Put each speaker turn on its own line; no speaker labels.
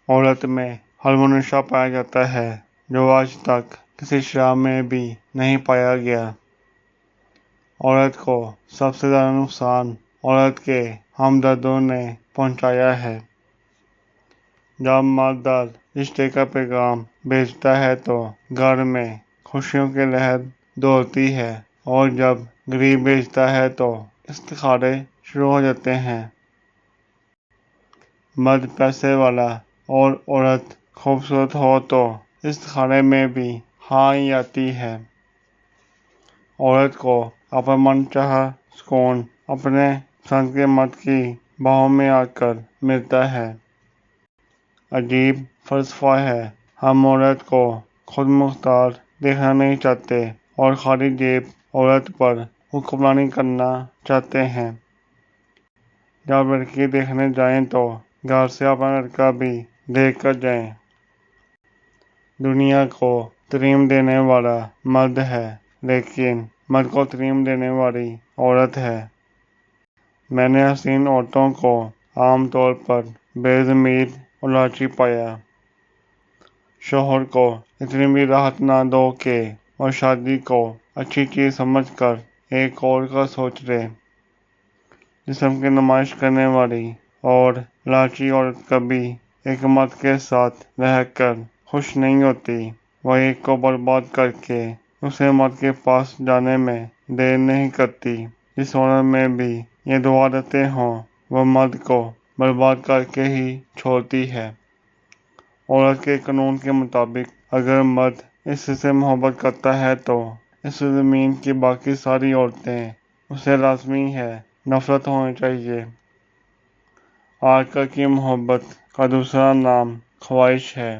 عورت میں ہارمونیشا پایا جاتا ہے جو آج تک کسی شراب میں بھی نہیں پایا گیا۔ عورت کو سب سے زیادہ نقصان عورت کے ہمدردوں نے پہنچایا ہے۔ جب مرد رشتے کا پیغام بھیجتا ہے تو گھر میں خوشیوں کی لہر دوڑتی ہے، اور جب غریب بھیجتا ہے تو استخارے شروع ہو جاتے ہیں۔ مرد پیسے والا اور عورت خوبصورت ہو تو استخارے میں بھی ہاں ہی آتی ہے۔ عورت کو اپنا من چاہا سکون اپنے پسند کے مرد کی باہوں میں آ کر ملتا ہے۔ عجیب فلسفہ ہے۔ ہم عورت کو خود مختار دیکھنا نہیں چاہتے اور خالی جیب عورت پر حکمرانی کرنا چاہتے ہیں۔ جب لڑکی دیکھنے جائیں تو گھر سے اپنا لڑکا بھی دیکھ کر جائیں۔ دنیا کو تعلیم دینے والا مرد ہے، لیکن مرد کو تعلیم دینے والی عورت ہے۔ میں نے حسین عورتوں کو عام طور پر بے ضمیر اور لالچی پایا۔ شوہر کو اتنی بھی راحت نہ دو کہ وہ شادی کو اچھی چیز سمجھ کر ایک اور کا سوچ لے۔ جسم کی نمائش کرنے والی اور لالچی عورت کبھی ایک مرد کے ساتھ رہ کر خوش نہیں ہوتی۔ وہ ایک کو برباد کر کے دوسرے مرد کے پاس جانے میں دیر نہیں کرتی۔ جس عورت میں بھی یہ دو عادتیں ہوں وہ مرد کو برباد کر کے ہی چھوڑتی ہے۔ عورت کے قانون کے مطابق اگر مرد اس سے محبت کرتا ہے تو اس زمین کی باقی ساری عورتیں اسے لازمی ہے نفرت ہونی چاہیے۔ آج کل کی محبت کا دوسرا نام خواہش ہے۔